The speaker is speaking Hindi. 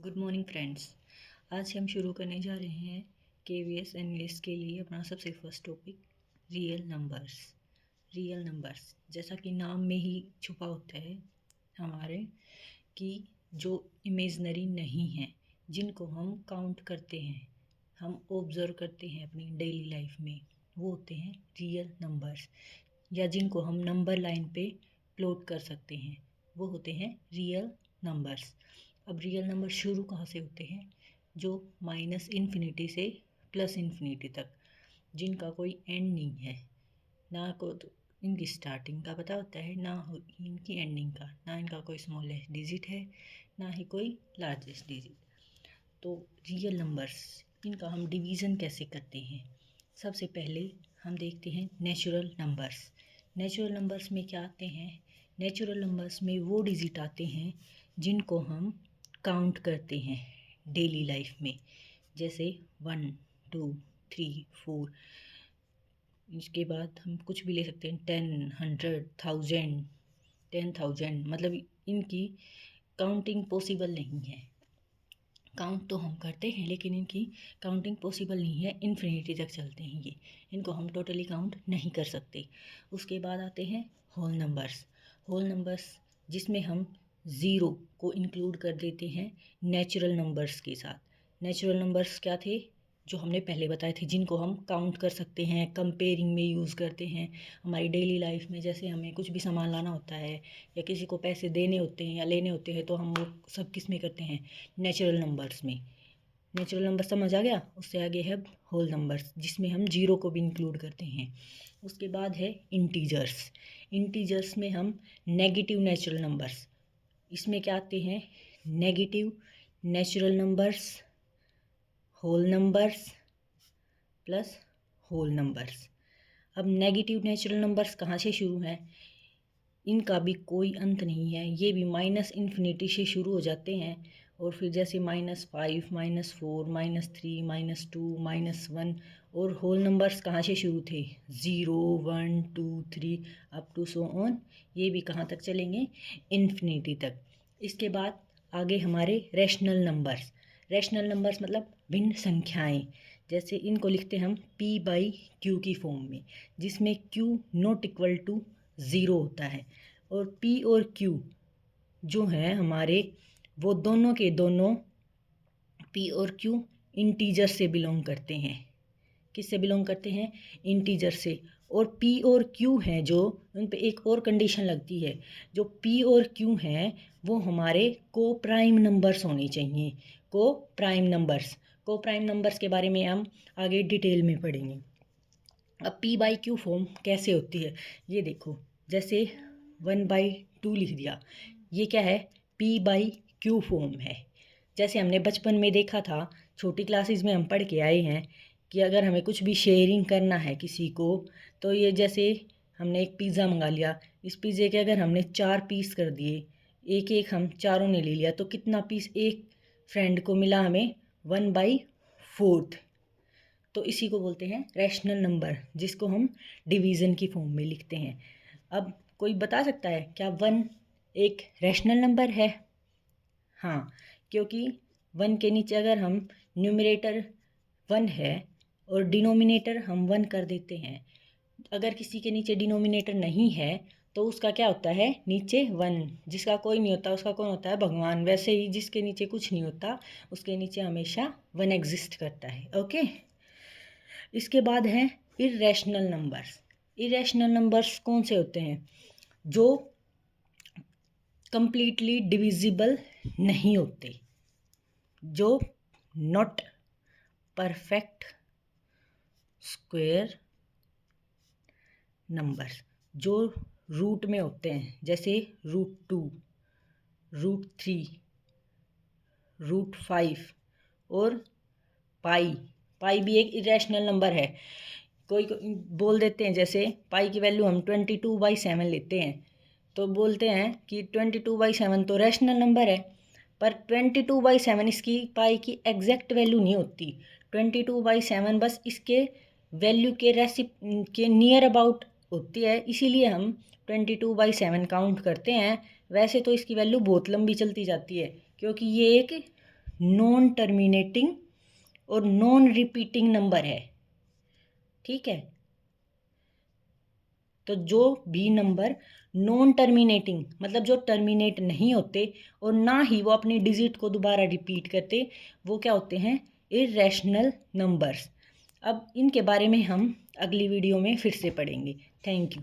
Good morning friends. आज हम शुरू करने जा रहे हैं केवीएस एनालिस्ट के लिए अपना सबसे first topic real numbers. Real numbers जैसा कि नाम में ही छुपा होता है हमारे कि जो इमेजनरी नहीं है, जिनको हम काउंट करते हैं, हम ऑब्जर्व करते हैं अपनी डेली लाइफ में, वो होते हैं रियल नंबर्स। या जिनको हम नंबर लाइन पे प्लॉट कर सकते हैं, वो होते हैं रियल नंबर्स। अब रियल नंबर शुरू कहाँ से होते हैं? जो माइनस इन्फिनिटी से प्लस इन्फिनिटी तक, जिनका कोई एंड नहीं है, ना को तो इनकी स्टार्टिंग का पता होता है, ना हो इनकी एंडिंग का, ना इनका कोई स्मॉलेस्ट डिजिट है, ना ही कोई लार्जेस्ट डिजिट। तो रियल नंबर्स, इनका हम डिवीज़न कैसे करते हैं? सबसे पहले हम देखते हैं नेचुरल नंबर्स। नेचुरल नंबर्स में क्या आते हैं? नेचुरल नंबर्स में वो डिजिट आते हैं जिनको हम काउंट करते हैं डेली लाइफ में, जैसे 1 2 3 4। इसके बाद हम कुछ भी ले सकते हैं, 10 100 1000 10,000। मतलब इनकी काउंटिंग पॉसिबल नहीं है। काउंट तो हम करते हैं लेकिन इनकी काउंटिंग पॉसिबल नहीं है, इन्फिनिटी तक चलते हैं ये, इनको हम टोटली काउंट नहीं कर सकते। उसके बाद आते हैं होल नंबर्स। होल नंबर्स जिसमें हम ज़ीरो को इंक्लूड कर देते हैं नेचुरल नंबर्स के साथ। नेचुरल नंबर्स क्या थे? जो हमने पहले बताए थे, जिनको हम काउंट कर सकते हैं, कंपेयरिंग में यूज़ करते हैं हमारी डेली लाइफ में। जैसे हमें कुछ भी सामान लाना होता है या किसी को पैसे देने होते हैं या लेने होते हैं, तो हम वो सब किस में करते हैं? नेचुरल नंबर्स में। नेचुरल नंबर समझ आ गया? उससे आगे है होल नंबर्स, जिसमें हम जीरो को भी इंक्लूड करते हैं। उसके बाद है इंटीजर्स। इंटीजर्स में हम नेगेटिव नेचुरल नंबर्स, इसमें क्या आते हैं? Negative natural numbers, whole numbers plus whole numbers. अब नेगेटिव नेचुरल नंबर्स कहाँ से शुरू हैं? इनका भी कोई अंत नहीं है, ये भी माइनस इन्फिनिटी से शुरू हो जाते हैं, और फिर जैसे -5 -4 -3 -2 -1। और होल नंबर्स कहाँ से शुरू थे? 0 1 2 3 अप टू सो ऑन। ये भी कहाँ तक चलेंगे? इन्फिनिटी तक। इसके बाद आगे हमारे रैशनल नंबर्स। रैशनल नंबर्स मतलब भिन्न संख्याएं। जैसे इनको लिखते हम p/q की फॉर्म में, जिसमें q not equal to zero होता है, और p और q जो हैं हमारे, वो दोनों के दोनों p और q इंटीजर से बिलोंग करते हैं। किससे बिलोंग करते हैं? इंटीजर से। और p और q हैं जो, उन पे एक और कंडीशन लगती है। जो p और q हैं वो हमारे को प्राइम नंबर्स होने चाहिए। को प्राइम नंबर्स। को प्राइम नंबर्स के बारे में हम आगे डिटेल में पढ़ेंगे। अब p/q फॉर्म कैसे होती है ये देखो। जैसे 1/2 लिख दिया, ये क्या है? p/q फॉर्म है। जैसे हमने बचपन में देखा था, छोटी क्लासेस में हम पढ़ के आए हैं कि अगर हमें कुछ भी शेयरिंग करना है किसी को, तो ये जैसे हमने एक पिज़्ज़ा मंगा लिया, इस पिज़्ज़े के अगर हमने 4 पीस कर दिए, एक एक हम चारों ने ले लिया, तो कितना पीस एक फ्रेंड को मिला? हमें 1/4। तो इसी को बोलते हैं रैशनल नंबर, जिसको हम डिवीज़न की फॉर्म में लिखते हैं। अब कोई बता सकता है क्या 1 एक रैशनल नंबर है? हाँ, क्योंकि 1 के नीचे अगर हम न्यूमरेटर 1 है और डिनोमिनेटर हम 1 कर देते हैं, अगर किसी के नीचे डिनोमिनेटर नहीं है तो उसका क्या होता है? नीचे 1। जिसका कोई नहीं होता उसका कौन होता है? भगवान। वैसे ही जिसके नीचे कुछ नहीं होता उसके नीचे हमेशा 1 एग्जिस्ट करता है। ओके। इसके बाद हैं इरेशनल नंबर्स। इरेशनल नंबर्स कौन से होते हैं? जो कंप्लीटली डिविजिबल नहीं होते, जो नॉट परफेक्ट स्क्वायर नंबर्स, जो रूट में होते हैं, जैसे √2 √3 √5 और पाई। पाई भी एक इरेशनल नंबर है। कोई बोल देते हैं, जैसे पाई की वैल्यू हम 22/7 लेते हैं, तो बोलते हैं कि 22/7 तो रैशनल नंबर है, पर 22/7 इसकी पाई की एग्जैक्ट वैल्यू नहीं होती। 22/7 बस इसके वैल्यू के नियर अबाउट होती है, इसीलिए हम 22/7 काउंट करते हैं। वैसे तो इसकी वैल्यू बहुत लंबी चलती जाती है, क्योंकि ये एक नॉन टर्मिनेटिंग और नॉन रिपीटिंग नंबर है। ठीक है, तो जो भी नंबर नॉन टर्मिनेटिंग मतलब जो टर्मिनेट नहीं होते और ना ही वो अपनी डिजिट को दोबारा रिपीट करते, वो क्या होते हैं? Irrational numbers. अब इनके बारे में हम अगली वीडियो में फिर से पढ़ेंगे। Thank you.